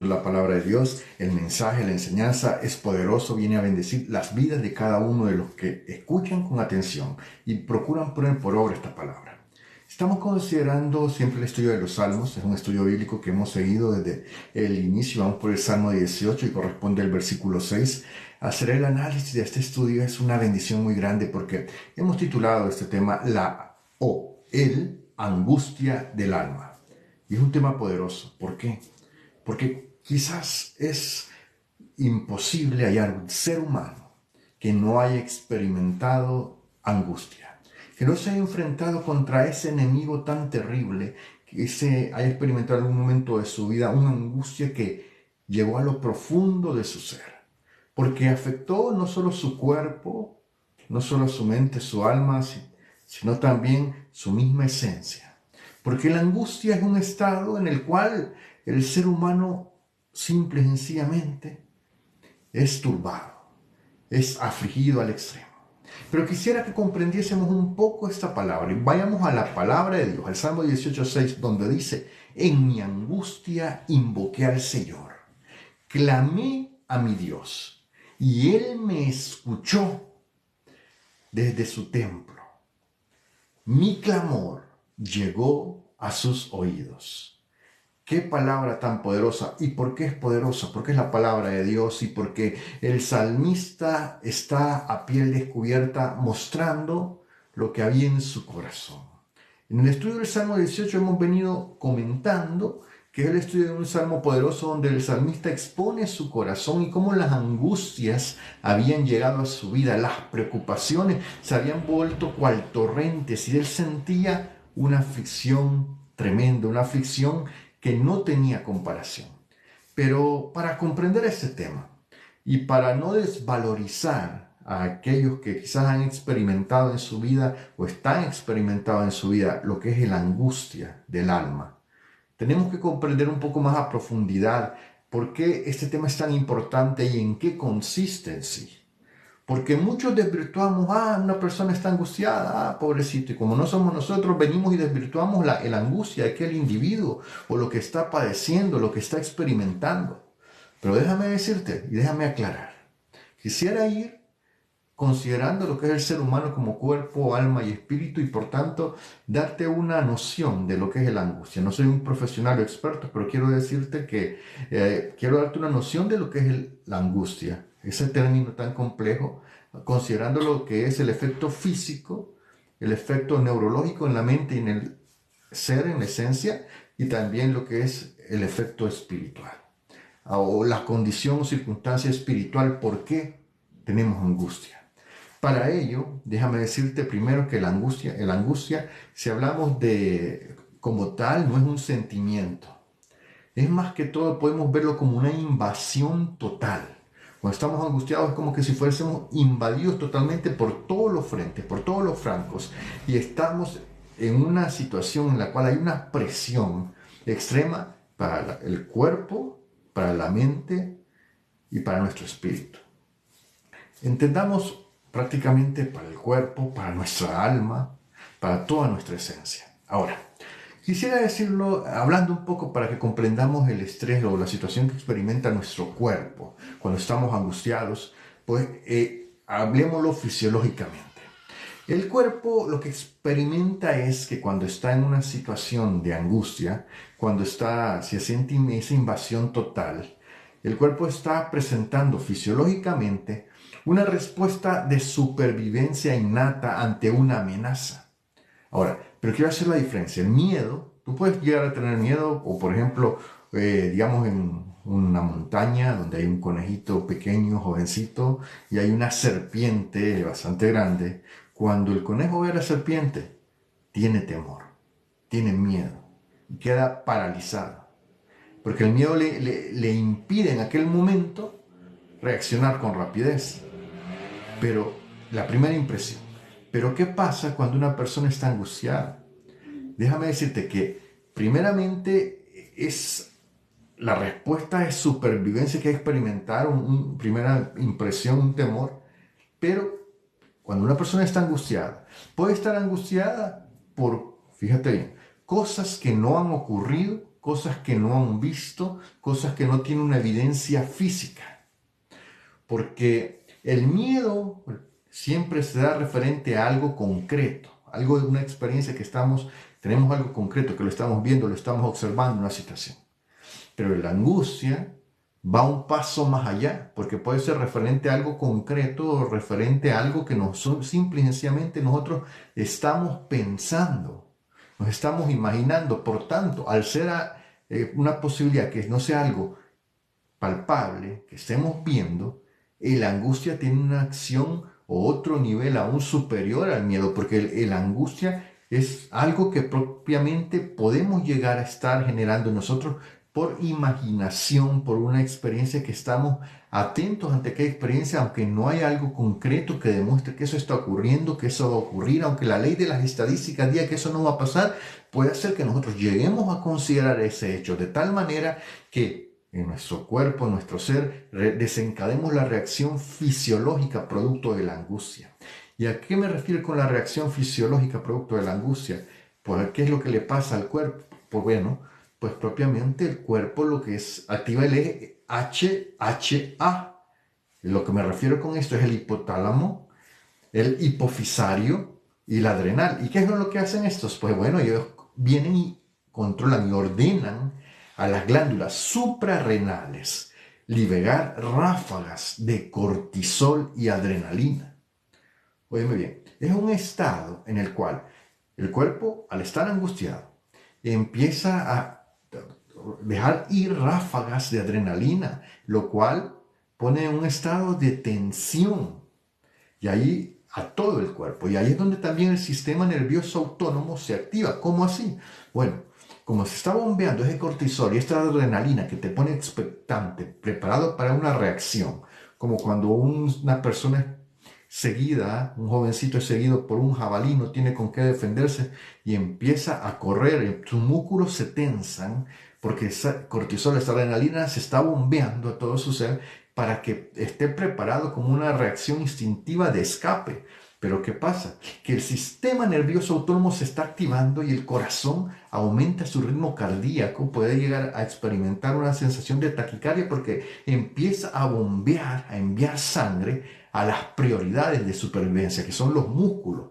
La palabra de Dios, el mensaje, la enseñanza es poderoso, viene a bendecir las vidas de cada uno de los que escuchan con atención y procuran poner por obra esta palabra. Estamos considerando siempre el estudio de los Salmos, es un estudio bíblico que hemos seguido desde el inicio, vamos por el Salmo 18 y corresponde al versículo 6. Hacer el análisis de este estudio es una bendición muy grande porque hemos titulado este tema el angustia del alma. Y es un tema poderoso. ¿Por qué? Porque quizás es imposible hallar un ser humano que no haya experimentado angustia, que no se haya enfrentado contra ese enemigo tan terrible, que se haya experimentado en algún momento de su vida una angustia que llegó a lo profundo de su ser, porque afectó no solo su cuerpo, no solo su mente, su alma, sino también su misma esencia. Porque la angustia es un estado en el cual el ser humano simple y sencillamente es turbado, es afligido al extremo. Pero quisiera que comprendiésemos un poco esta palabra y vayamos a la palabra de Dios, al Salmo 18:6, donde dice: en mi angustia invoqué al Señor, clamé a mi Dios y Él me escuchó desde su templo. Mi clamor llegó a sus oídos. Qué palabra tan poderosa. ¿Y por qué es poderosa? Porque es la palabra de Dios y porque el salmista está a piel descubierta mostrando lo que había en su corazón. En el estudio del Salmo 18 hemos venido comentando que es el estudio de un salmo poderoso donde el salmista expone su corazón y cómo las angustias habían llegado a su vida, las preocupaciones se habían vuelto cual torrentes y él sentía una aflicción tremenda, una aflicción que no tenía comparación. Pero para comprender este tema y para no desvalorizar a aquellos que quizás han experimentado en su vida o están experimentando en su vida lo que es la angustia del alma, tenemos que comprender un poco más a profundidad por qué este tema es tan importante y en qué consiste en sí. Porque muchos desvirtuamos, una persona está angustiada, pobrecito, y como no somos nosotros, venimos y desvirtuamos la angustia de aquel individuo o lo que está padeciendo, lo que está experimentando. Pero déjame decirte y déjame aclarar. Quisiera ir considerando lo que es el ser humano como cuerpo, alma y espíritu y por tanto darte una noción de lo que es la angustia. No soy un profesional o experto, pero quiero decirte que quiero darte una noción de lo que es la angustia, ese término tan complejo, considerando lo que es el efecto físico, el efecto neurológico en la mente y en el ser, en la esencia, y también lo que es el efecto espiritual o la condición o circunstancia espiritual, por qué tenemos angustia. Para ello, déjame decirte primero que la angustia, si hablamos de como tal, no es un sentimiento. Es más que todo, podemos verlo como una invasión total. Cuando estamos angustiados es como que si fuésemos invadidos totalmente por todos los frentes, por todos los francos, y estamos en una situación en la cual hay una presión extrema para el cuerpo, para la mente y para nuestro espíritu. Entendamos prácticamente para el cuerpo, para nuestra alma, para toda nuestra esencia. Ahora, quisiera decirlo hablando un poco para que comprendamos el estrés o la situación que experimenta nuestro cuerpo cuando estamos angustiados, pues hablemoslo fisiológicamente. El cuerpo lo que experimenta es que cuando está en una situación de angustia, se siente esa invasión total, el cuerpo está presentando fisiológicamente una respuesta de supervivencia innata ante una amenaza. Ahora, pero quiero hacer la diferencia. El miedo, tú puedes llegar a tener miedo, o por ejemplo, digamos en una montaña donde hay un conejito pequeño, jovencito, y hay una serpiente bastante grande. Cuando el conejo ve a la serpiente, tiene temor, tiene miedo, y queda paralizado. Porque el miedo le impide en aquel momento reaccionar con rapidez. Pero la primera impresión. Pero ¿qué pasa cuando una persona está angustiada? Déjame decirte que primeramente la respuesta es supervivencia que hay que experimentar, primera impresión, un temor. Pero cuando una persona está angustiada, puede estar angustiada por, fíjate bien, cosas que no han ocurrido cosas que no han visto, cosas que no tienen una evidencia física. Porque el miedo siempre se da referente a algo concreto, algo de una experiencia que tenemos algo concreto, que lo estamos viendo, lo estamos observando en una situación. Pero la angustia va un paso más allá, porque puede ser referente a algo concreto o referente a algo que simple y sencillamente nosotros estamos pensando, nos estamos imaginando. Por tanto, al ser una posibilidad que no sea algo palpable, que estemos viendo, la angustia tiene una acción o otro nivel aún superior al miedo, porque la angustia es algo que propiamente podemos llegar a estar generando nosotros por imaginación, por una experiencia que estamos atentos ante qué experiencia, aunque no hay algo concreto que demuestre que eso está ocurriendo, que eso va a ocurrir, aunque la ley de las estadísticas diga que eso no va a pasar, puede hacer que nosotros lleguemos a considerar ese hecho de tal manera que en nuestro cuerpo, en nuestro ser, desencadenemos la reacción fisiológica producto de la angustia. ¿Y a qué me refiero con la reacción fisiológica producto de la angustia? Pues, ¿qué es lo que le pasa al cuerpo? Pues bueno, pues propiamente el cuerpo lo que activa el eje HHA. Lo que me refiero con esto es el hipotálamo, el hipofisario y la adrenal. ¿Y qué es lo que hacen estos? Pues bueno, ellos vienen y controlan y ordenan a las glándulas suprarrenales liberar ráfagas de cortisol y adrenalina. Óyeme bien, es un estado en el cual el cuerpo, al estar angustiado, empieza a dejar ir ráfagas de adrenalina, lo cual pone en un estado de tensión. Y ahí a todo el cuerpo. Y ahí es donde también el sistema nervioso autónomo se activa. ¿Cómo así? Bueno, como se está bombeando ese cortisol y esta adrenalina que te pone expectante, preparado para una reacción, como cuando una persona seguida, un jovencito es seguido por un jabalí, no tiene con qué defenderse y empieza a correr, sus músculos se tensan porque esa cortisol, esa adrenalina se está bombeando a todo su ser para que esté preparado como una reacción instintiva de escape. Pero ¿qué pasa? Que el sistema nervioso autónomo se está activando y el corazón aumenta su ritmo cardíaco, puede llegar a experimentar una sensación de taquicardia porque empieza a bombear, a enviar sangre a las prioridades de supervivencia, que son los músculos,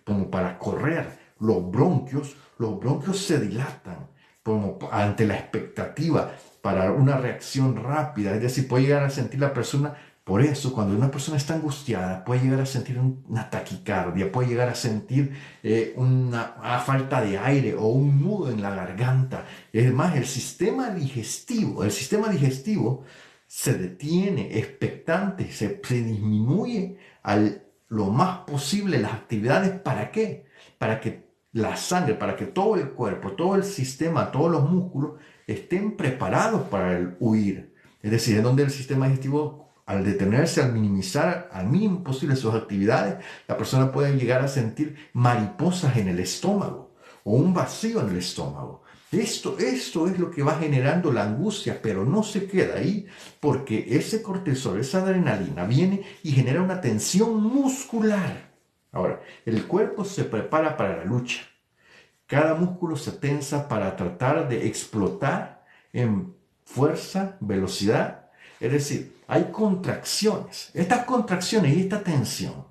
como para correr. Los bronquios se dilatan como ante la expectativa para una reacción rápida, es decir, puede llegar a sentir la persona. Por eso, cuando una persona está angustiada, puede llegar a sentir una taquicardia, puede llegar a sentir una falta de aire o un nudo en la garganta. Es más, el sistema digestivo se detiene, expectante, se disminuye lo más posible las actividades. ¿Para qué? Para que la sangre, para que todo el cuerpo, todo el sistema, todos los músculos estén preparados para el huir. Es decir, es donde el sistema digestivo, al detenerse, al minimizar al mínimo posible sus actividades, la persona puede llegar a sentir mariposas en el estómago o un vacío en el estómago. Esto es lo que va generando la angustia, pero no se queda ahí, porque ese cortisol, esa adrenalina, viene y genera una tensión muscular. Ahora, el cuerpo se prepara para la lucha. Cada músculo se tensa para tratar de explotar en fuerza, velocidad. Es decir, hay contracciones. Estas contracciones y esta tensión,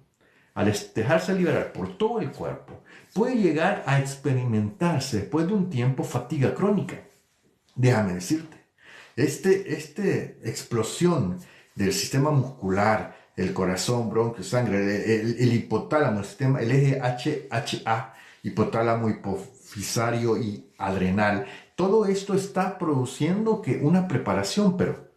al dejarse liberar por todo el cuerpo, puede llegar a experimentarse después de un tiempo fatiga crónica. Déjame decirte, esta explosión del sistema muscular, el corazón, bronquios, sangre, el hipotálamo, el eje HHA, hipotálamo, hipofisario y adrenal, todo esto está produciendo una preparación, pero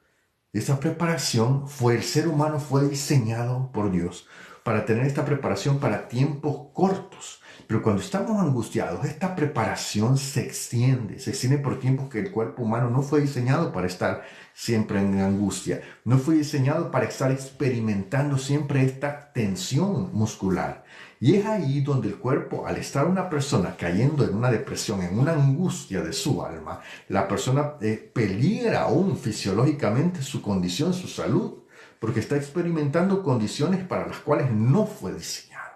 esa preparación el ser humano fue diseñado por Dios para tener esta preparación para tiempos cortos. Pero cuando estamos angustiados, esta preparación se extiende por tiempos que el cuerpo humano no fue diseñado para estar siempre en angustia. No fue diseñado para estar experimentando siempre esta tensión muscular. Y es ahí donde el cuerpo, al estar una persona cayendo en una depresión, en una angustia de su alma, la persona peligra aún fisiológicamente su condición, su salud, porque está experimentando condiciones para las cuales no fue diseñado.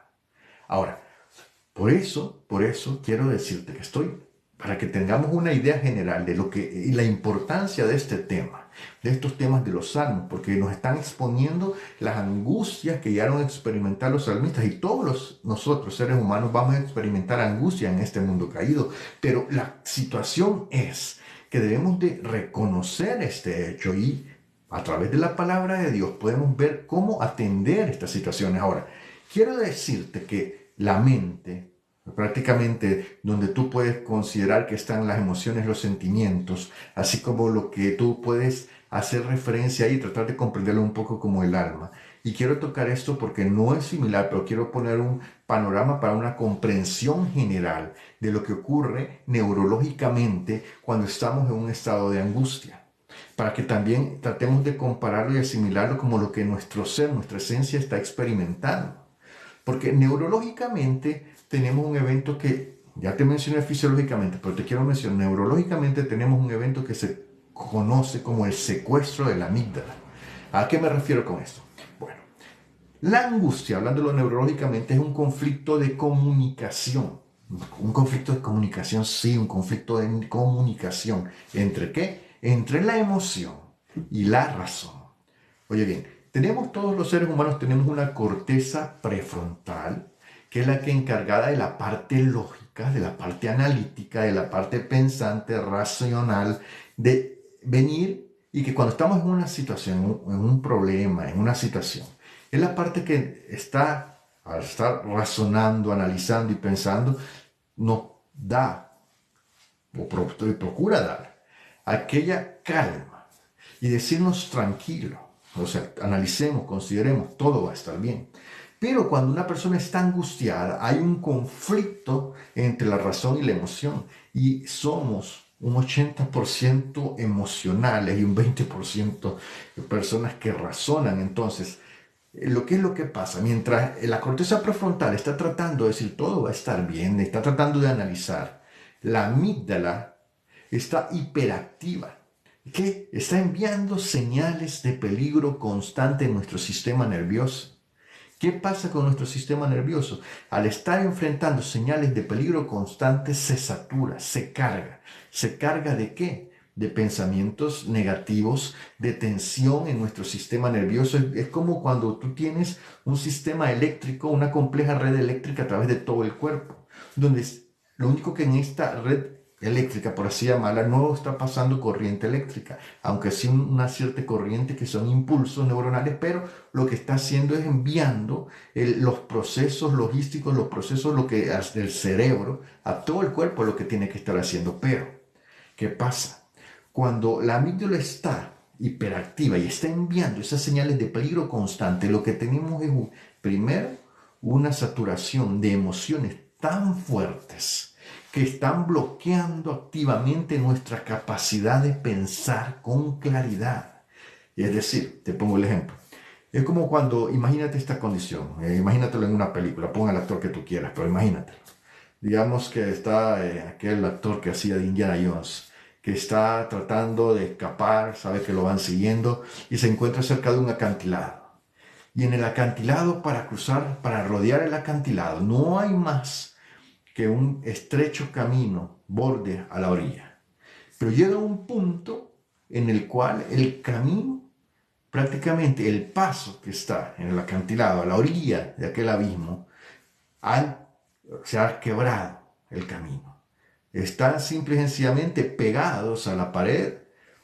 Ahora, por eso quiero decirte que estoy para que tengamos una idea general de lo que y la importancia de este tema, de estos temas de los salmos, porque nos están exponiendo las angustias que llegaron a experimentar los salmistas, y nosotros seres humanos vamos a experimentar angustia en este mundo caído, pero la situación es que debemos de reconocer este hecho, y a través de la palabra de Dios podemos ver cómo atender estas situaciones. Ahora, quiero decirte que la mente, prácticamente donde tú puedes considerar que están las emociones, los sentimientos, así como lo que tú puedes hacer referencia ahí y tratar de comprenderlo un poco como el alma. Y quiero tocar esto porque no es similar, pero quiero poner un panorama para una comprensión general de lo que ocurre neurológicamente cuando estamos en un estado de angustia, para que también tratemos de compararlo y asimilarlo como lo que nuestro ser, nuestra esencia está experimentando. Porque neurológicamente tenemos un evento que, ya te mencioné fisiológicamente, pero te quiero mencionar, neurológicamente tenemos un evento que se conoce como el secuestro de la amígdala. ¿A qué me refiero con esto? Bueno, la angustia, hablándolo neurológicamente, es un conflicto de comunicación. Un conflicto de comunicación, sí, un conflicto de comunicación. ¿Entre qué? Entre la emoción y la razón. Oye bien, todos los seres humanos tenemos una corteza prefrontal, que es la que es encargada de la parte lógica, de la parte analítica, de la parte pensante, racional, de venir, y que cuando estamos en una situación, en un problema, en una situación, es la parte que está, al estar razonando, analizando y pensando, nos da, o procura dar, aquella calma y decirnos tranquilo. O sea, analicemos, consideremos, todo va a estar bien. Pero cuando una persona está angustiada, hay un conflicto entre la razón y la emoción. Y somos un 80% emocionales y un 20% de personas que razonan. Entonces, lo que pasa, mientras la corteza prefrontal está tratando de decir todo va a estar bien, está tratando de analizar, la amígdala está hiperactiva, que está enviando señales de peligro constante en nuestro sistema nervioso. ¿Qué pasa con nuestro sistema nervioso? Al estar enfrentando señales de peligro constante, se satura, se carga. ¿Se carga de qué? De pensamientos negativos, de tensión en nuestro sistema nervioso. Es como cuando tú tienes un sistema eléctrico, una compleja red eléctrica a través de todo el cuerpo, donde lo único que en esta red eléctrica, por así llamarla, no está pasando corriente eléctrica, aunque sí una cierta corriente que son impulsos neuronales, pero lo que está haciendo es enviando los procesos logísticos, los procesos del cerebro a todo el cuerpo, lo que tiene que estar haciendo. Pero, ¿qué pasa? Cuando la amígdala está hiperactiva y está enviando esas señales de peligro constante, lo que tenemos es, primero, una saturación de emociones tan fuertes que están bloqueando activamente nuestra capacidad de pensar con claridad. Y es decir, te pongo el ejemplo. Es como cuando, imagínate esta condición, imagínatelo en una película, pon al actor que tú quieras, pero imagínatelo. Digamos que está aquel actor que hacía de Indiana Jones, que está tratando de escapar, sabe que lo van siguiendo y se encuentra cerca de un acantilado. Y en el acantilado, para cruzar, para rodear el acantilado, no hay más que un estrecho camino borde a la orilla. Pero llega un punto en el cual el camino, prácticamente el paso que está en el acantilado, a la orilla de aquel abismo, se ha quebrado el camino. Están simple y sencillamente pegados a la pared,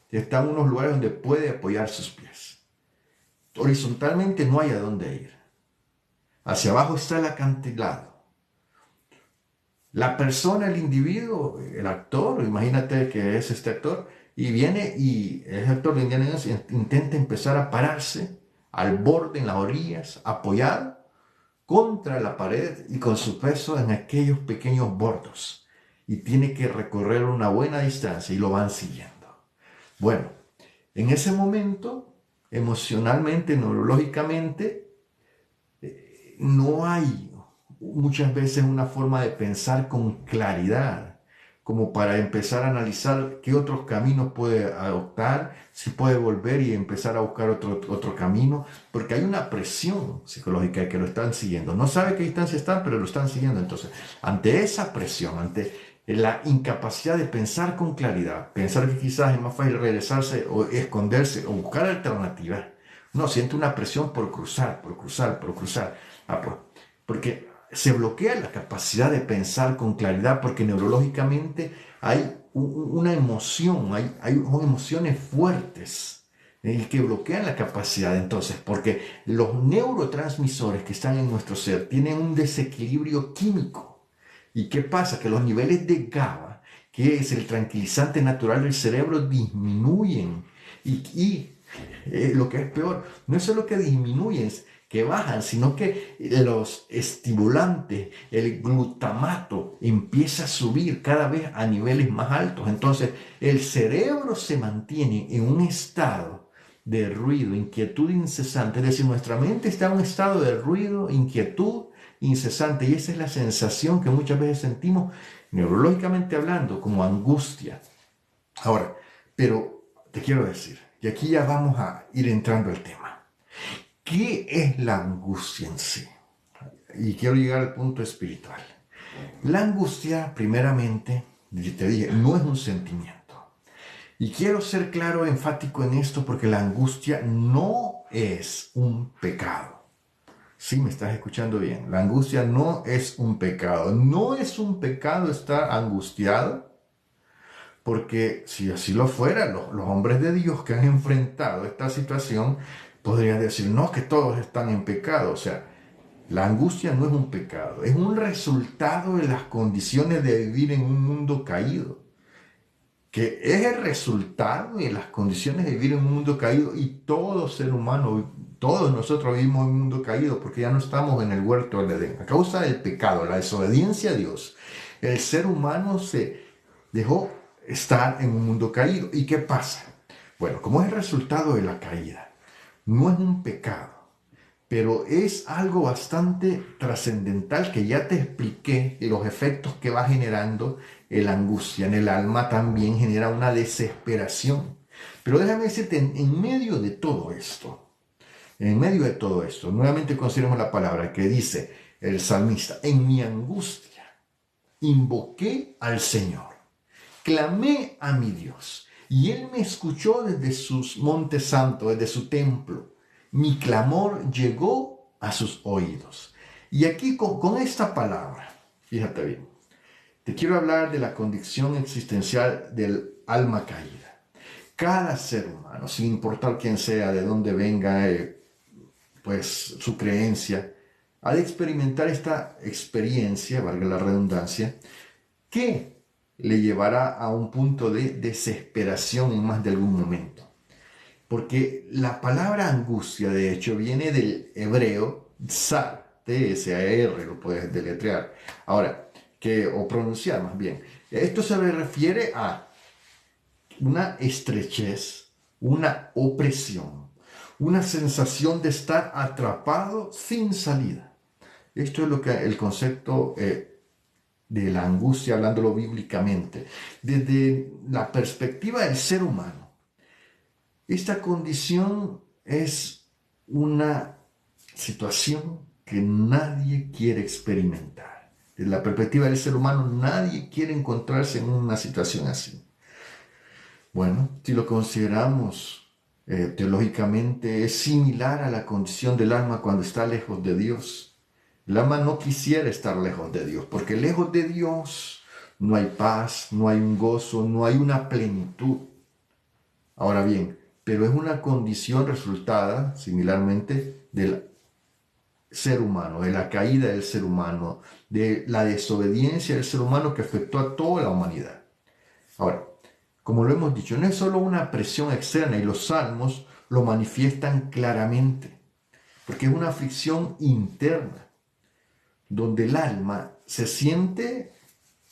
están en unos lugares donde puede apoyar sus pies. Horizontalmente no hay a dónde ir. Hacia abajo está el acantilado. La persona, el individuo, el actor, imagínate que es este actor, y viene y ese actor de Indiana Jones intenta empezar a pararse al borde, en las orillas, apoyado contra la pared y con su peso en aquellos pequeños bordos. Y tiene que recorrer una buena distancia y lo van siguiendo. Bueno, en ese momento, emocionalmente, neurológicamente, no hay muchas veces una forma de pensar con claridad, como para empezar a analizar qué otros caminos puede adoptar, si puede volver y empezar a buscar otro camino, porque hay una presión psicológica de que lo están siguiendo. No sabe qué distancia están, pero lo están siguiendo. Entonces, ante esa presión, ante la incapacidad de pensar con claridad, pensar que quizás es más fácil regresarse o esconderse o buscar alternativas. No, siente una presión por cruzar, por cruzar, por cruzar. Pues, porque se bloquea la capacidad de pensar con claridad porque neurológicamente hay una emoción, hay emociones fuertes que bloquean la capacidad. Entonces, porque los neurotransmisores que están en nuestro ser tienen un desequilibrio químico. ¿Y qué pasa? Que los niveles de GABA, que es el tranquilizante natural del cerebro, disminuyen. Lo que es peor, no es solo que disminuyen, que bajan, sino que los estimulantes, el glutamato, empieza a subir cada vez a niveles más altos. Entonces, el cerebro se mantiene en un estado de ruido, inquietud incesante. Es decir, nuestra mente está en un estado de ruido, inquietud incesante. Y esa es la sensación que muchas veces sentimos, neurológicamente hablando, como angustia. Ahora, pero te quiero decir, y aquí ya vamos a ir entrando al tema. ¿Qué es la angustia en sí? Y quiero llegar al punto espiritual. La angustia, primeramente, te dije, no es un sentimiento. Y quiero ser claro, enfático en esto, porque la angustia no es un pecado. Sí, me estás escuchando bien. La angustia no es un pecado. No es un pecado estar angustiado, porque si así lo fuera, los hombres de Dios que han enfrentado esta situación podrían decir, no, que todos están en pecado. O sea, la angustia no es un pecado, es un resultado de las condiciones de vivir en un mundo caído, que es el resultado de las condiciones de vivir en un mundo caído, y todo ser humano, todos nosotros vivimos en un mundo caído porque ya no estamos en el huerto del Edén. A causa del pecado, la desobediencia a Dios, el ser humano se dejó estar en un mundo caído. ¿Y qué pasa? Bueno, como es el resultado de la caída, no es un pecado, pero es algo bastante trascendental que ya te expliqué, los efectos que va generando la angustia en el alma. También genera una desesperación. Pero déjame decirte, en medio de todo esto, nuevamente consideremos la palabra que dice el salmista: en mi angustia invoqué al Señor, clamé a mi Dios, y Él me escuchó desde sus montes santos, desde su templo. Mi clamor llegó a sus oídos. Y aquí con esta palabra, fíjate bien, te quiero hablar de la condición existencial del alma caída. Cada ser humano, sin importar quién sea, de dónde venga, pues su creencia, ha de experimentar esta experiencia, valga la redundancia, que le llevará a un punto de desesperación en más de algún momento. Porque la palabra angustia, de hecho, viene del hebreo tsar, T-S-A-R, lo puedes deletrear. Ahora, o pronunciar más bien. Esto se refiere a una estrechez, una opresión, una sensación de estar atrapado sin salida. Esto es lo que el concepto de la angustia, hablándolo bíblicamente, desde la perspectiva del ser humano. Esta condición es una situación que nadie quiere experimentar. Desde la perspectiva del ser humano, nadie quiere encontrarse en una situación así. Bueno, si lo consideramos teológicamente, es similar a la condición del alma cuando está lejos de Dios. El alma no quisiera estar lejos de Dios, porque lejos de Dios no hay paz, no hay un gozo, no hay una plenitud. Ahora bien, pero es una condición resultada, similarmente, del ser humano, de la caída del ser humano, de la desobediencia del ser humano que afectó a toda la humanidad. Ahora, como lo hemos dicho, no es solo una presión externa, y los salmos lo manifiestan claramente, porque es una aflicción interna, donde el alma se siente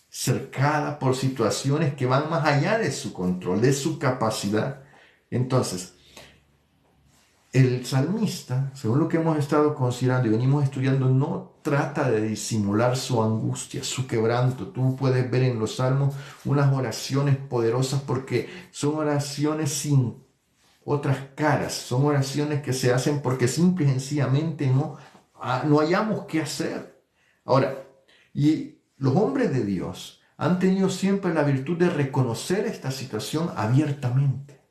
cercada por situaciones que van más allá de su control, de su capacidad. Entonces, el salmista, según lo que hemos estado considerando y venimos estudiando, no trata de disimular su angustia, su quebranto. Tú puedes ver en los salmos unas oraciones poderosas porque son oraciones sin otras caras, son oraciones que se hacen porque simple y sencillamente no hayamos qué hacer. Ahora, y los hombres de Dios han tenido siempre la virtud de reconocer esta situación abiertamente.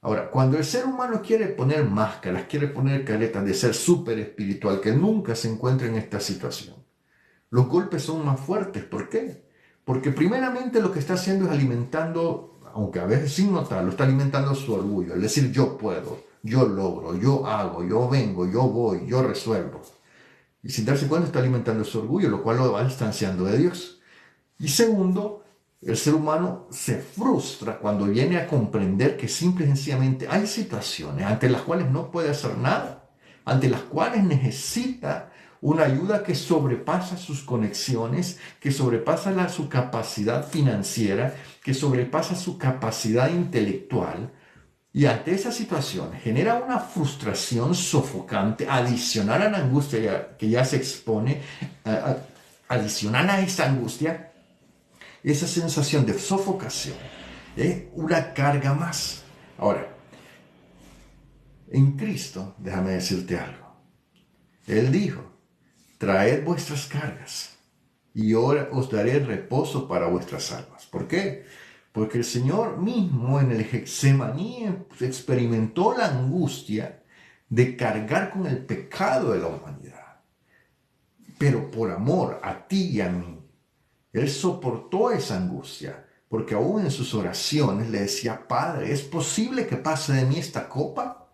Ahora, cuando el ser humano quiere poner máscaras, quiere poner caretas de ser súper espiritual, que nunca se encuentra en esta situación, los golpes son más fuertes. ¿Por qué? Porque primeramente lo que está haciendo es alimentando, aunque a veces sin notarlo, está alimentando su orgullo. Es decir, yo puedo, yo logro, yo hago, yo vengo, yo voy, yo resuelvo. Y sin darse cuenta está alimentando su orgullo, lo cual lo va distanciando de Dios. Y segundo, el ser humano se frustra cuando viene a comprender que simple y sencillamente hay situaciones ante las cuales no puede hacer nada, ante las cuales necesita una ayuda que sobrepasa sus conexiones, que sobrepasa su capacidad financiera, que sobrepasa su capacidad intelectual. Y ante esa situación genera una frustración sofocante, adicional a la angustia que ya se expone, adicional a esa angustia, esa sensación de sofocación, una carga más. Ahora, en Cristo, déjame decirte algo. Él dijo, traed vuestras cargas y ahora os daré reposo para vuestras almas. ¿Por qué? Porque el Señor mismo en el Getsemaní experimentó la angustia de cargar con el pecado de la humanidad. Pero por amor a ti y a mí, Él soportó esa angustia, porque aún en sus oraciones le decía, Padre, ¿es posible que pase de mí esta copa?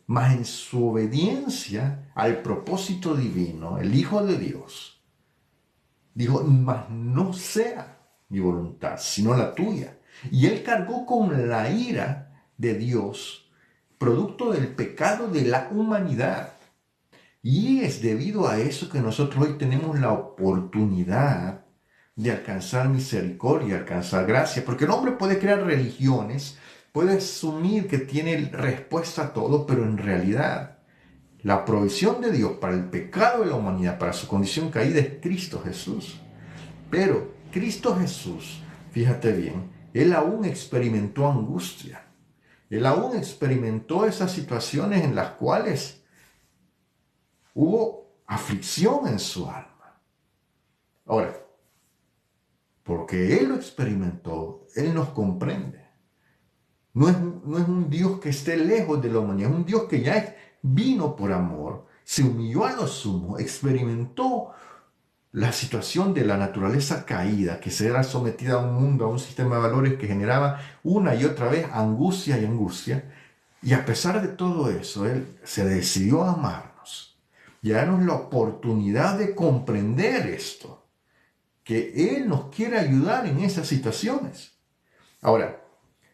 Mas en su obediencia al propósito divino, el Hijo de Dios dijo, mas no sea mi voluntad, sino la tuya. Y él cargó con la ira de Dios, producto del pecado de la humanidad. Y es debido a eso que nosotros hoy tenemos la oportunidad de alcanzar misericordia, alcanzar gracia, porque el hombre puede crear religiones, puede asumir que tiene respuesta a todo, pero en realidad la provisión de Dios para el pecado de la humanidad, para su condición caída, es Cristo Jesús. Pero Cristo Jesús, fíjate bien, Él aún experimentó angustia. Él aún experimentó esas situaciones en las cuales hubo aflicción en su alma. Ahora, porque Él lo experimentó, Él nos comprende. No es un Dios que esté lejos de la humanidad, es un Dios que ya vino por amor, se humilló a lo sumo, experimentó la situación de la naturaleza caída, que se era sometida a un mundo, a un sistema de valores que generaba una y otra vez angustia y angustia. Y a pesar de todo eso, Él se decidió a amarnos y a darnos la oportunidad de comprender esto, que Él nos quiere ayudar en esas situaciones. Ahora,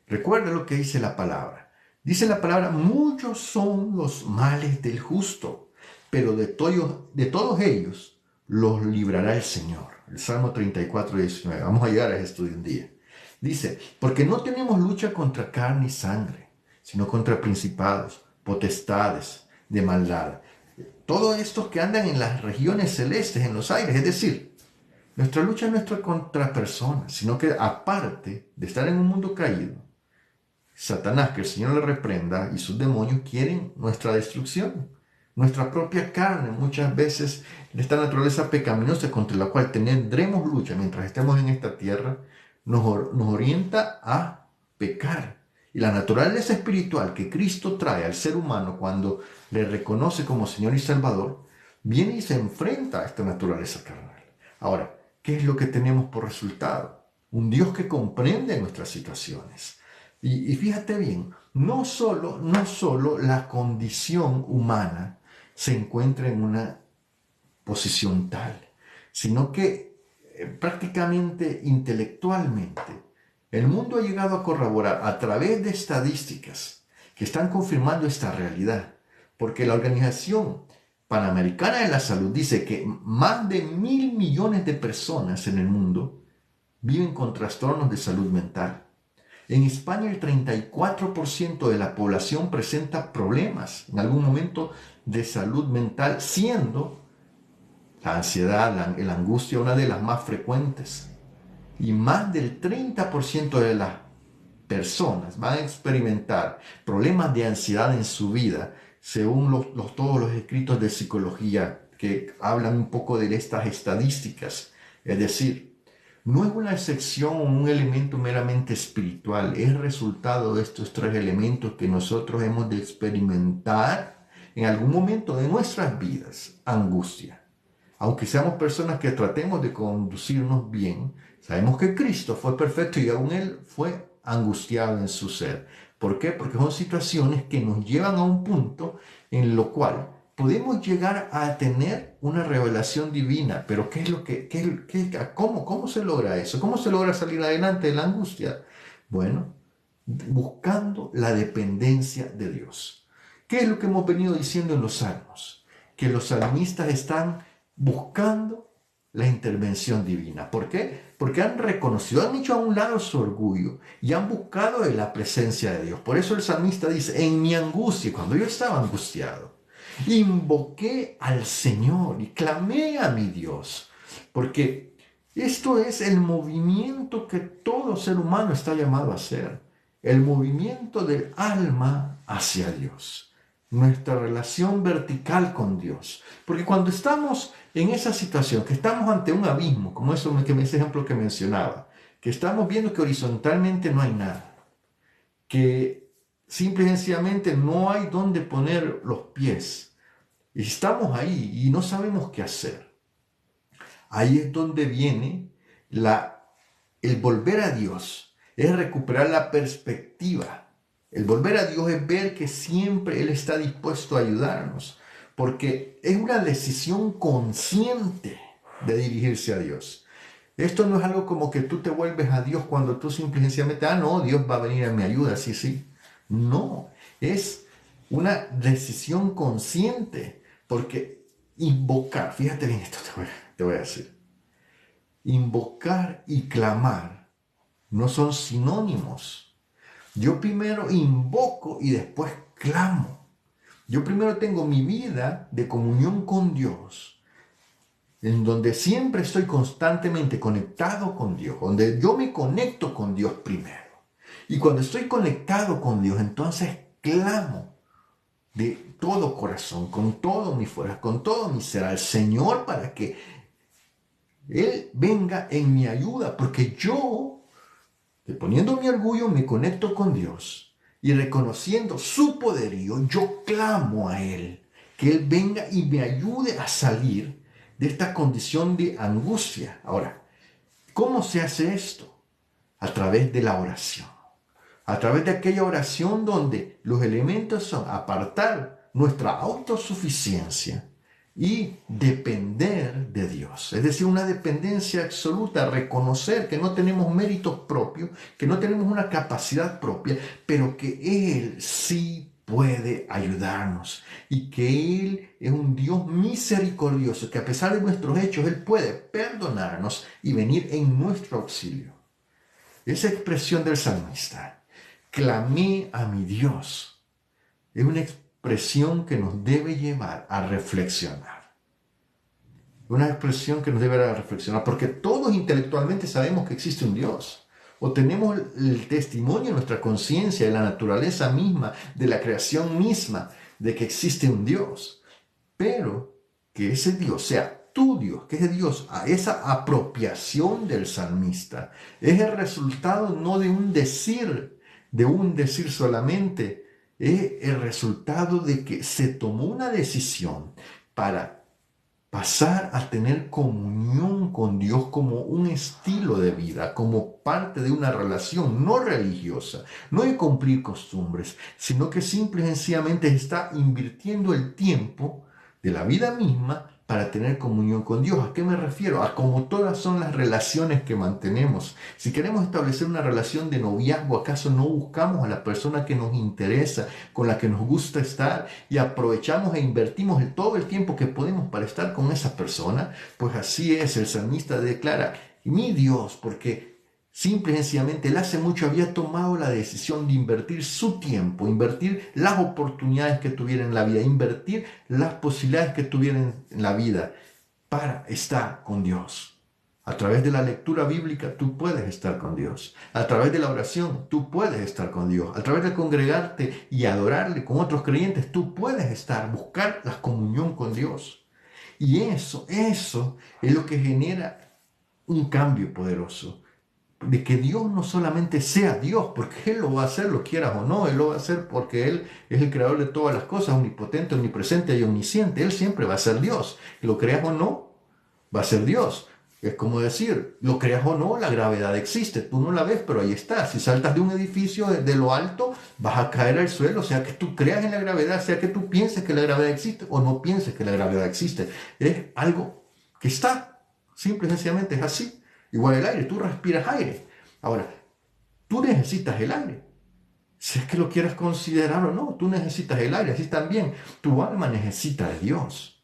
recuerda lo que dice la palabra. Dice la palabra, muchos son los males del justo, pero de todos ellos los librará el Señor. El Salmo 34, 19. Vamos a llegar a esto de un día. Dice, porque no tenemos lucha contra carne y sangre, sino contra principados, potestades de maldad. Todos estos que andan en las regiones celestes, en los aires. Es decir, nuestra lucha no es contra personas, sino que aparte de estar en un mundo caído, Satanás, que el Señor le reprenda, y sus demonios quieren nuestra destrucción. Nuestra propia carne, muchas veces, esta naturaleza pecaminosa contra la cual tendremos lucha mientras estemos en esta tierra, nos orienta a pecar. Y la naturaleza espiritual que Cristo trae al ser humano cuando le reconoce como Señor y Salvador, viene y se enfrenta a esta naturaleza carnal. Ahora, ¿qué es lo que tenemos por resultado? Un Dios que comprende nuestras situaciones. Y fíjate bien, no solo la condición humana se encuentra en una posición tal, sino que prácticamente intelectualmente el mundo ha llegado a corroborar a través de estadísticas que están confirmando esta realidad, porque la Organización Panamericana de la Salud dice que más de 1.000 millones de personas en el mundo viven con trastornos de salud mental. En España el 34% de la población presenta problemas en algún momento de salud mental, siendo la ansiedad, la angustia una de las más frecuentes. Y más del 30% de las personas van a experimentar problemas de ansiedad en su vida, según todos los escritos de psicología que hablan un poco de estas estadísticas. Es decir, No es una excepción o un elemento meramente espiritual, es resultado de estos tres elementos que nosotros hemos de experimentar en algún momento de nuestras vidas. Angustia. Aunque seamos personas que tratemos de conducirnos bien, sabemos que Cristo fue perfecto y aún Él fue angustiado en su ser. ¿Por qué? Porque son situaciones que nos llevan a un punto en lo cual podemos llegar a tener una revelación divina. Pero ¿qué es lo que, cómo se logra eso? ¿Cómo se logra salir adelante de la angustia? Bueno, buscando la dependencia de Dios. ¿Qué es lo que hemos venido diciendo en los salmos? Que los salmistas están buscando la intervención divina. ¿Por qué? Porque han reconocido, han hecho a un lado su orgullo y han buscado en la presencia de Dios. Por eso el salmista dice, en mi angustia, cuando yo estaba angustiado, invoqué al Señor y clamé a mi Dios. Porque esto es el movimiento que todo ser humano está llamado a hacer. El movimiento del alma hacia Dios. Nuestra relación vertical con Dios. Porque cuando estamos en esa situación, que estamos ante un abismo, como ese ejemplo que mencionaba, que estamos viendo que horizontalmente no hay nada, que simple y sencillamente no hay dónde poner los pies, y estamos ahí y no sabemos qué hacer. Ahí es donde viene el volver a Dios, es recuperar la perspectiva. El volver a Dios es ver que siempre Él está dispuesto a ayudarnos, porque es una decisión consciente de dirigirse a Dios. Esto no es algo como que tú te vuelves a Dios cuando tú simplemente, no, Dios va a venir a mi ayuda, sí, sí. No, es una decisión consciente, porque invocar, fíjate bien esto, te voy a decir, invocar y clamar no son sinónimos. Yo primero invoco y después clamo. Yo primero tengo mi vida de comunión con Dios, en donde siempre estoy constantemente conectado con Dios, donde yo me conecto con Dios primero. Y cuando estoy conectado con Dios, entonces clamo de todo corazón, con todo mi fuerza, con todo mi ser al Señor para que Él venga en mi ayuda, porque yo, poniendo mi orgullo, me conecto con Dios y reconociendo su poderío, yo clamo a Él, que Él venga y me ayude a salir de esta condición de angustia. Ahora, ¿cómo se hace esto? A través de la oración. A través de aquella oración donde los elementos son apartar nuestra autosuficiencia y depender de Dios. Es decir, una dependencia absoluta, reconocer que no tenemos méritos propios, que no tenemos una capacidad propia, pero que Él sí puede ayudarnos y que Él es un Dios misericordioso, que a pesar de nuestros hechos, Él puede perdonarnos y venir en nuestro auxilio. Esa expresión del salmista, clamé a mi Dios, es una expresión que nos debe llevar a reflexionar. Una expresión que nos debe llevar a reflexionar, porque todos intelectualmente sabemos que existe un Dios. O tenemos el testimonio en nuestra conciencia de la naturaleza misma, de la creación misma, de que existe un Dios. Pero que ese Dios sea tu Dios, que ese Dios, a esa apropiación del salmista, es el resultado no de un decir solamente, es el resultado de que se tomó una decisión para pasar a tener comunión con Dios como un estilo de vida, como parte de una relación no religiosa, no de cumplir costumbres, sino que simple y sencillamente está invirtiendo el tiempo de la vida misma para tener comunión con Dios. ¿A qué me refiero? A como todas son las relaciones que mantenemos. Si queremos establecer una relación de noviazgo, ¿acaso no buscamos a la persona que nos interesa, con la que nos gusta estar y aprovechamos e invertimos todo el tiempo que podemos para estar con esa persona? Pues así es, el salmista declara, mi Dios, porque simple y sencillamente, él hace mucho había tomado la decisión de invertir su tiempo, invertir las oportunidades que tuviera en la vida, invertir las posibilidades que tuviera en la vida para estar con Dios. A través de la lectura bíblica tú puedes estar con Dios. A través de la oración tú puedes estar con Dios. A través de congregarte y adorarle con otros creyentes tú puedes buscar la comunión con Dios. Y eso es lo que genera un cambio poderoso. De que Dios no solamente sea Dios, porque Él lo va a hacer, lo quieras o no, Él lo va a hacer porque Él es el creador de todas las cosas, omnipotente, omnipresente y omnisciente. Él siempre va a ser Dios. Lo creas o no, va a ser Dios. Es como decir, lo creas o no, la gravedad existe. Tú no la ves, pero ahí está. Si saltas de un edificio de lo alto, vas a caer al suelo, sea que tú creas en la gravedad, sea que tú pienses que la gravedad existe o no pienses que la gravedad existe. Es algo que está. Simple y sencillamente es así. Igual el aire, tú respiras aire. Ahora, tú necesitas el aire. Si es que lo quieres considerar o no, tú necesitas el aire. Así también, tu alma necesita de Dios.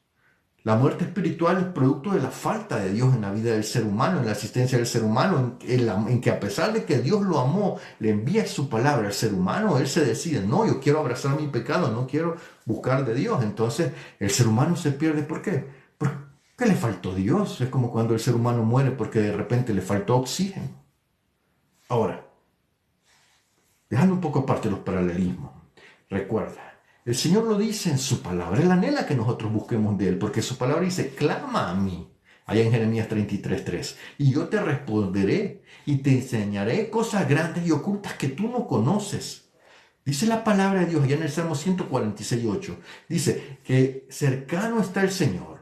La muerte espiritual es producto de la falta de Dios en la vida del ser humano, en la existencia del ser humano, en que a pesar de que Dios lo amó, le envía su palabra al ser humano, él se decide, no, yo quiero abrazar mi pecado, no quiero buscar de Dios. Entonces, el ser humano se pierde. ¿Por qué? Porque le faltó Dios. Es como cuando el ser humano muere porque de repente le faltó oxígeno. Ahora, dejando un poco aparte los paralelismos, recuerda, el Señor lo dice en su palabra. Él anhela que nosotros busquemos de Él, porque su palabra dice, clama a mí, allá en Jeremías 33:3, y yo te responderé y te enseñaré cosas grandes y ocultas que tú no conoces. Dice la palabra de Dios allá en el Salmo 146:8. Dice que cercano está el Señor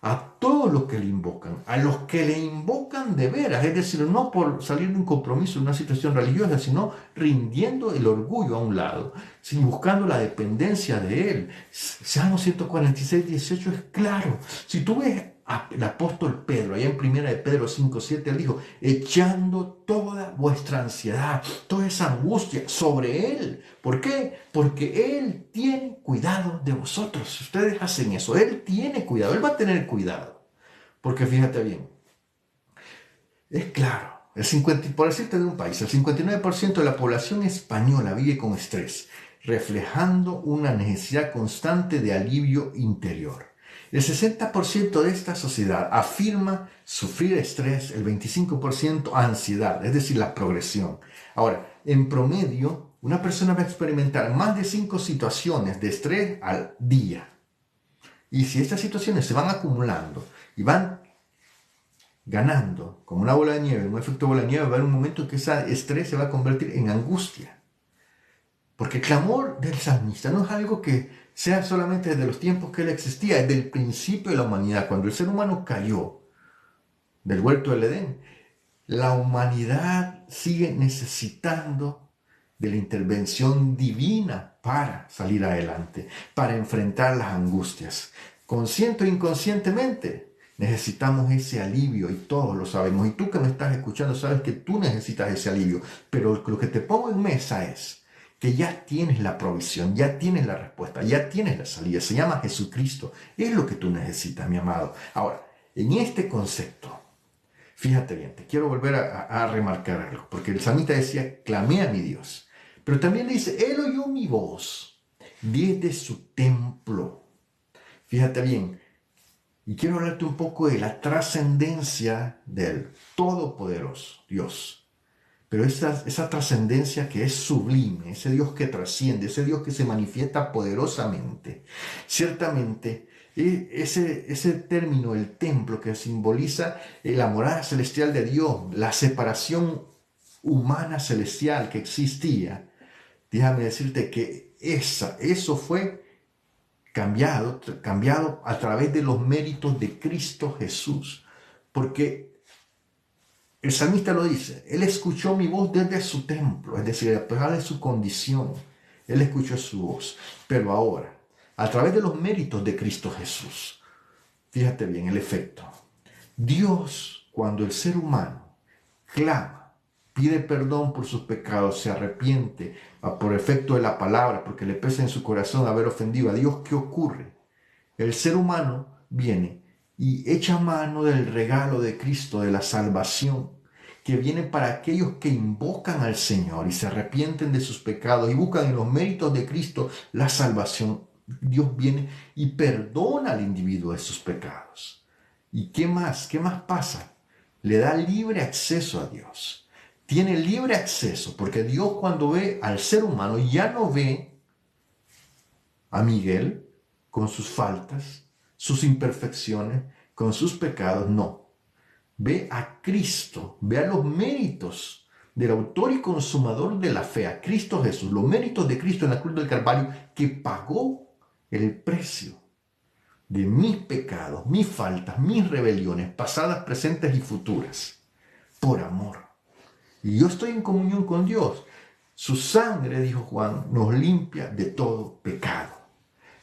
a todos los que le invocan, a los que le invocan de veras, es decir, no por salir de un compromiso, de una situación religiosa, sino rindiendo el orgullo a un lado, sin buscando la dependencia de Él. Salmo 146:18 es claro. Si tú ves al apóstol Pedro, allá en primera de Pedro 5:7, él dijo, echando toda vuestra ansiedad, toda esa angustia sobre Él. ¿Por qué? Porque Él tiene cuidado de vosotros. Si ustedes hacen eso, Él tiene cuidado, Él va a tener cuidado. Porque fíjate bien, es claro, por decirte de un país, el 59% de la población española vive con estrés, reflejando una necesidad constante de alivio interior. El 60% de esta sociedad afirma sufrir estrés, el 25% ansiedad, es decir, la progresión. Ahora, en promedio, una persona va a experimentar más de 5 situaciones de estrés al día. Y si estas situaciones se van acumulando y van ganando como una bola de nieve, un efecto bola de nieve, va a haber un momento en que ese estrés se va a convertir en angustia. Porque el clamor del salmista no es algo que sea solamente desde los tiempos que él existía, desde el principio de la humanidad, cuando el ser humano cayó del huerto del Edén. La humanidad sigue necesitando de la intervención divina para salir adelante, para enfrentar las angustias. Consciente o inconscientemente, necesitamos ese alivio y todos lo sabemos. Y tú que me estás escuchando sabes que tú necesitas ese alivio. Pero lo que te pongo en mesa es que ya tienes la provisión, ya tienes la respuesta, ya tienes la salida. Se llama Jesucristo. Es lo que tú necesitas, mi amado. Ahora, en este concepto, fíjate bien, te quiero volver a remarcar algo, porque el salmista decía, clamé a mi Dios. Pero también dice, Él oyó mi voz desde su templo. Fíjate bien, y quiero hablarte un poco de la trascendencia del Todopoderoso Dios. Pero esa trascendencia que es sublime, ese Dios que trasciende, ese Dios que se manifiesta poderosamente, ciertamente ese término, el templo, que simboliza la morada celestial de Dios, la separación humana celestial que existía, déjame decirte que eso fue cambiado a través de los méritos de Cristo Jesús. Porque el salmista lo dice, Él escuchó mi voz desde su templo, es decir, a pesar de su condición, Él escuchó su voz. Pero ahora, a través de los méritos de Cristo Jesús, fíjate bien el efecto. Dios, cuando el ser humano clama, pide perdón por sus pecados, se arrepiente por efecto de la palabra, porque le pesa en su corazón haber ofendido a Dios, ¿qué ocurre? El ser humano viene y echa mano del regalo de Cristo, de la salvación, que viene para aquellos que invocan al Señor y se arrepienten de sus pecados y buscan en los méritos de Cristo la salvación. Dios viene y perdona al individuo de sus pecados. ¿Y qué más? ¿Qué más pasa? Le da libre acceso a Dios. Tiene libre acceso, porque Dios cuando ve al ser humano ya no ve a Miguel con sus faltas, sus imperfecciones, con sus pecados, no. Ve a Cristo, ve a los méritos del autor y consumador de la fe, a Cristo Jesús, los méritos de Cristo en la cruz del Calvario, que pagó el precio de mis pecados, mis faltas, mis rebeliones, pasadas, presentes y futuras, por amor. Y yo estoy en comunión con Dios. Su sangre, dijo Juan, nos limpia de todo pecado.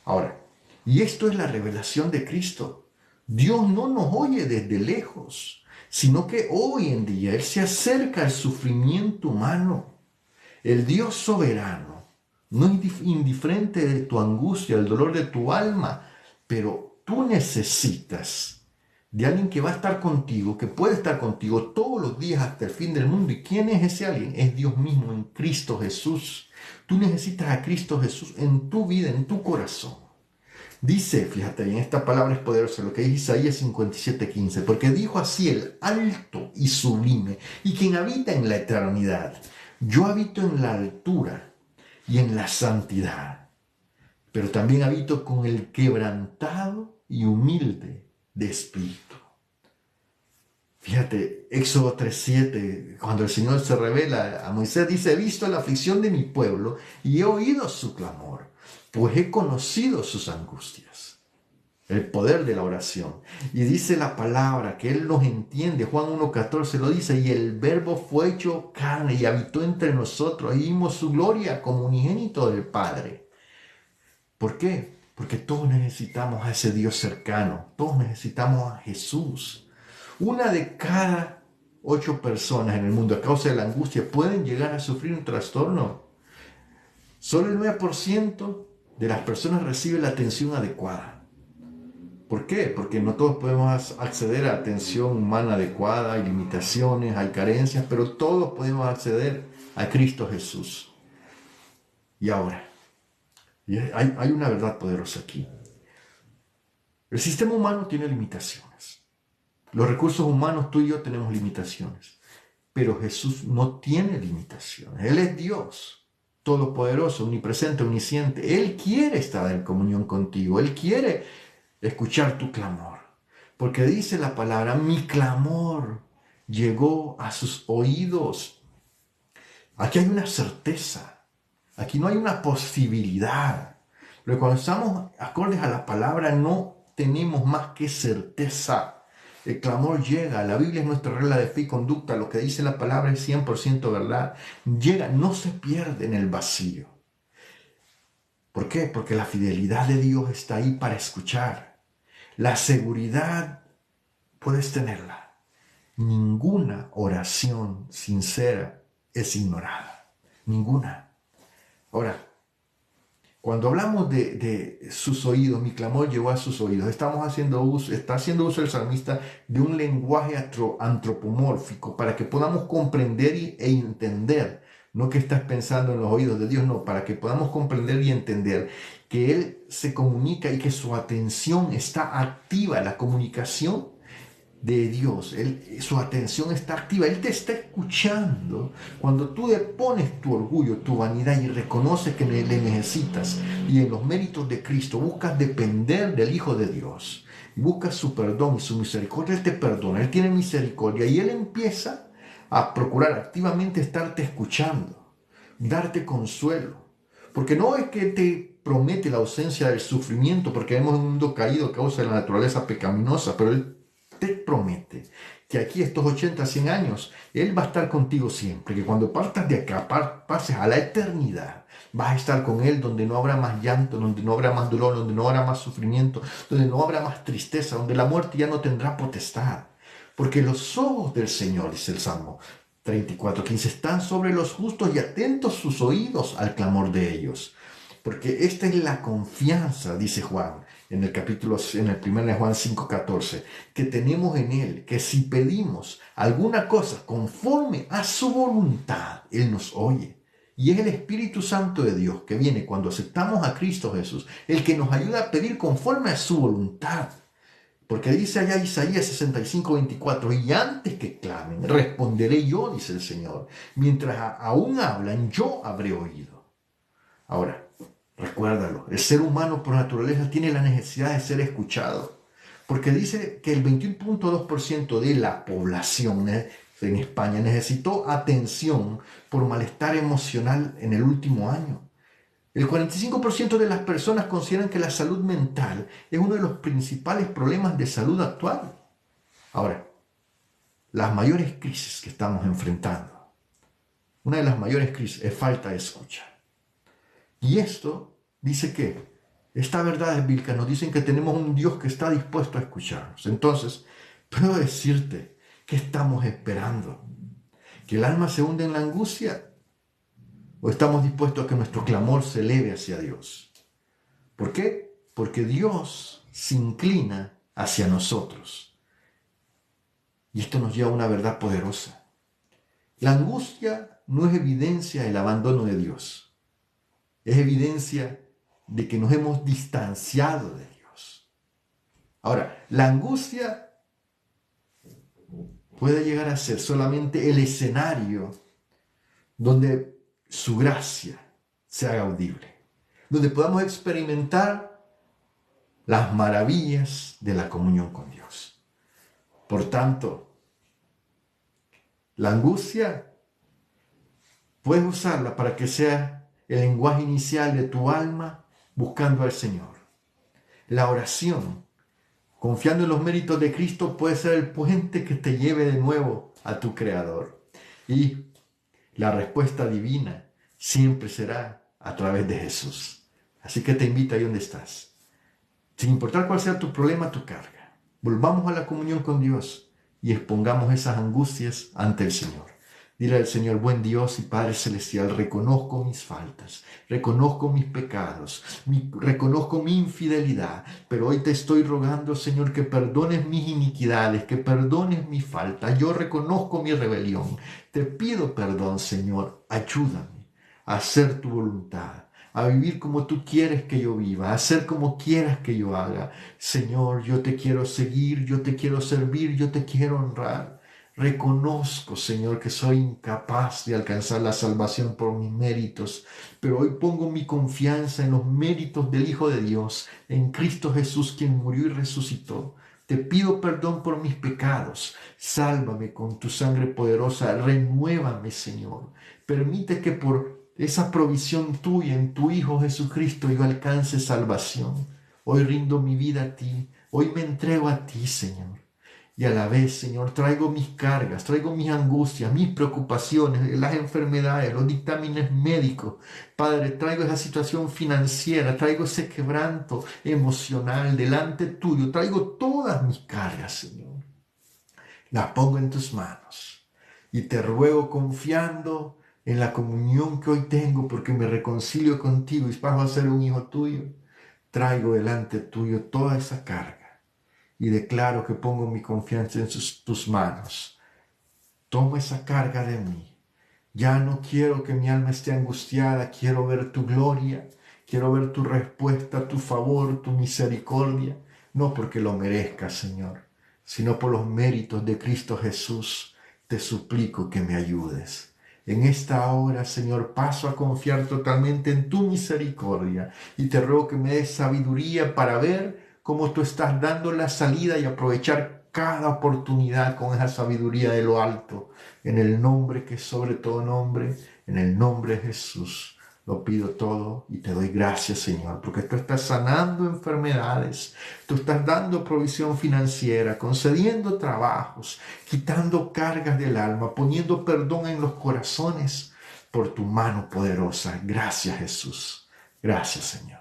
Ahora, y esto es la revelación de Cristo. Dios no nos oye desde lejos, sino que hoy en día Él se acerca al sufrimiento humano. El Dios soberano no es indiferente de tu angustia, el dolor de tu alma, pero tú necesitas de alguien que va a estar contigo, que puede estar contigo todos los días hasta el fin del mundo. ¿Y quién es ese alguien? Es Dios mismo en Cristo Jesús. Tú necesitas a Cristo Jesús en tu vida, en tu corazón. Dice, fíjate bien, esta palabra es poderosa, lo que dice Isaías 57:15, porque dijo así el alto y sublime, y quien habita en la eternidad. Yo habito en la altura y en la santidad, pero también habito con el quebrantado y humilde de espíritu. Fíjate, Éxodo 3:7, cuando el Señor se revela a Moisés, dice, he visto la aflicción de mi pueblo y he oído su clamor, pues he conocido sus angustias. El poder de la oración. Y dice la palabra que Él nos entiende. Juan 1:14 lo dice, y el verbo fue hecho carne y habitó entre nosotros, y vimos su gloria como unigénito del Padre. ¿Por qué? Porque todos necesitamos a ese Dios cercano, todos necesitamos a Jesús. Una de cada 8 personas en el mundo a causa de la angustia pueden llegar a sufrir un trastorno. Solo el 9% de las personas recibe la atención adecuada. ¿Por qué? Porque no todos podemos acceder a atención humana adecuada, hay limitaciones, hay carencias, pero todos podemos acceder a Cristo Jesús. Y ahora, hay una verdad poderosa aquí. El sistema humano tiene limitaciones. Los recursos humanos, tú y yo tenemos limitaciones. Pero Jesús no tiene limitaciones. Él es Dios, todopoderoso, omnipresente, omnisciente. Él quiere estar en comunión contigo. Él quiere escuchar tu clamor. Porque dice la palabra, mi clamor llegó a sus oídos. Aquí hay una certeza. Aquí no hay una posibilidad. Pero cuando estamos acordes a la palabra, no tenemos más que certeza. El clamor llega, la Biblia es nuestra regla de fe y conducta, lo que dice la palabra es 100% verdad. Llega, no se pierde en el vacío. ¿Por qué? Porque la fidelidad de Dios está ahí para escuchar. La seguridad puedes tenerla. Ninguna oración sincera es ignorada. Ninguna. Ahora, cuando hablamos de sus oídos, mi clamor llegó a sus oídos, está haciendo uso el salmista de un lenguaje antropomórfico para que podamos comprender e entender, no que estás pensando en los oídos de Dios, no, para que podamos comprender y entender que Él se comunica y que su atención está activa, la comunicación de Dios, su atención está activa, Él te está escuchando cuando tú depones tu orgullo, tu vanidad y reconoces que le necesitas y en los méritos de Cristo buscas depender del Hijo de Dios y buscas su perdón y su misericordia. Él te perdona, Él tiene misericordia y Él empieza a procurar activamente estarte escuchando, darte consuelo, porque no es que te promete la ausencia del sufrimiento porque vemos un mundo caído a causa de la naturaleza pecaminosa, pero Él te promete que aquí estos 80, 100 años, Él va a estar contigo siempre, que cuando partas de acá, pases a la eternidad, vas a estar con Él donde no habrá más llanto, donde no habrá más dolor, donde no habrá más sufrimiento, donde no habrá más tristeza, donde la muerte ya no tendrá potestad. Porque los ojos del Señor, dice el Salmo 34:15, están sobre los justos y atentos sus oídos al clamor de ellos. Porque esta es la confianza, dice Juan, en el 1 Juan 5:14, que tenemos en Él, que si pedimos alguna cosa conforme a su voluntad, Él nos oye. Y es el Espíritu Santo de Dios que viene cuando aceptamos a Cristo Jesús, el que nos ayuda a pedir conforme a su voluntad. Porque dice allá Isaías 65:24, y antes que clamen, responderé yo, dice el Señor. Mientras aún hablan, yo habré oído. Ahora, recuérdalo, el ser humano por naturaleza tiene la necesidad de ser escuchado. porque dice que el 21.2% de la población en España necesitó atención por malestar emocional en el último año. El 45% de las personas consideran que la salud mental es uno de los principales problemas de salud actual. Ahora, las mayores crisis que estamos enfrentando, una de las mayores crisis es falta de escucha. Y esto dice que estas verdades bíblicas nos dicen que tenemos un Dios que está dispuesto a escucharnos. Entonces, puedo decirte que estamos esperando, que el alma se hunde en la angustia, o estamos dispuestos a que nuestro clamor se eleve hacia Dios. ¿Por qué? Porque Dios se inclina hacia nosotros. Y esto nos lleva a una verdad poderosa. La angustia no es evidencia del abandono de Dios. Es evidencia de que nos hemos distanciado de Dios. Ahora, la angustia puede llegar a ser solamente el escenario donde su gracia se haga audible, donde podamos experimentar las maravillas de la comunión con Dios. Por tanto, la angustia puedes usarla para que sea el lenguaje inicial de tu alma buscando al Señor. La oración, confiando en los méritos de Cristo, puede ser el puente que te lleve de nuevo a tu Creador. Y la respuesta divina siempre será a través de Jesús. Así que te invito ahí donde estás. Sin importar cuál sea tu problema, tu carga, volvamos a la comunión con Dios y expongamos esas angustias ante el Señor. Dile al Señor: buen Dios y Padre Celestial, reconozco mis faltas, reconozco mis pecados, reconozco mi infidelidad, pero hoy te estoy rogando, Señor, que perdones mis iniquidades, que perdones mis faltas. Yo reconozco mi rebelión. Te pido perdón, Señor. Ayúdame a hacer tu voluntad, a vivir como tú quieres que yo viva, a hacer como quieras que yo haga. Señor, yo te quiero seguir, yo te quiero servir, yo te quiero honrar. Reconozco, Señor, que soy incapaz de alcanzar la salvación por mis méritos, pero hoy pongo mi confianza en los méritos del Hijo de Dios, en Cristo Jesús, quien murió y resucitó. Te pido perdón por mis pecados. Sálvame con tu sangre poderosa. Renuévame, Señor. Permite que por esa provisión tuya en tu Hijo Jesucristo yo alcance salvación. Hoy rindo mi vida a ti. Hoy me entrego a ti, Señor. Y a la vez, Señor, traigo mis cargas, traigo mis angustias, mis preocupaciones, las enfermedades, los dictámenes médicos. Padre, traigo esa situación financiera, traigo ese quebranto emocional delante tuyo. Traigo todas mis cargas, Señor. Las pongo en tus manos. Y te ruego, confiando en la comunión que hoy tengo, porque me reconcilio contigo y paso a ser un hijo tuyo, traigo delante tuyo toda esa carga. Y declaro que pongo mi confianza en tus manos. Toma esa carga de mí. Ya no quiero que mi alma esté angustiada. Quiero ver tu gloria. Quiero ver tu respuesta, tu favor, tu misericordia. No porque lo merezcas, Señor, sino por los méritos de Cristo Jesús. Te suplico que me ayudes. En esta hora, Señor, paso a confiar totalmente en tu misericordia. Y te ruego que me des sabiduría para ver cómo tú estás dando la salida y aprovechar cada oportunidad con esa sabiduría de lo alto. En el nombre que es sobre todo nombre, en el nombre de Jesús, lo pido todo y te doy gracias, Señor, porque tú estás sanando enfermedades, tú estás dando provisión financiera, concediendo trabajos, quitando cargas del alma, poniendo perdón en los corazones por tu mano poderosa. Gracias, Jesús. Gracias, Señor.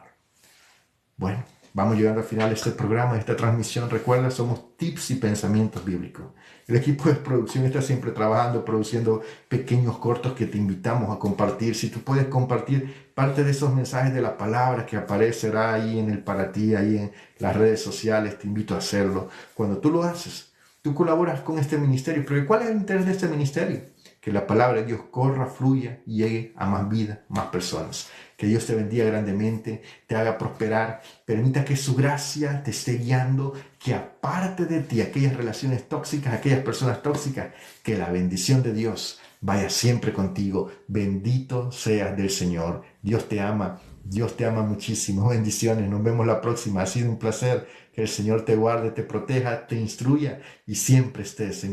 Bueno, vamos llegando al final de este programa, de esta transmisión. Recuerda, somos Tips y Pensamientos Bíblicos. El equipo de producción está siempre trabajando, produciendo pequeños cortos que te invitamos a compartir. Si tú puedes compartir parte de esos mensajes de la palabra que aparecerá ahí en el para ti, ahí en las redes sociales, te invito a hacerlo. Cuando tú lo haces, tú colaboras con este ministerio. Pero ¿cuál es el interés de este ministerio? Que la palabra de Dios corra, fluya y llegue a más vidas, más personas. Que Dios te bendiga grandemente, te haga prosperar, permita que su gracia te esté guiando, que aparte de ti aquellas relaciones tóxicas, aquellas personas tóxicas, que la bendición de Dios vaya siempre contigo. Bendito seas del Señor. Dios te ama muchísimo. Bendiciones, nos vemos la próxima. Ha sido un placer. Que el Señor te guarde, te proteja, te instruya y siempre estés en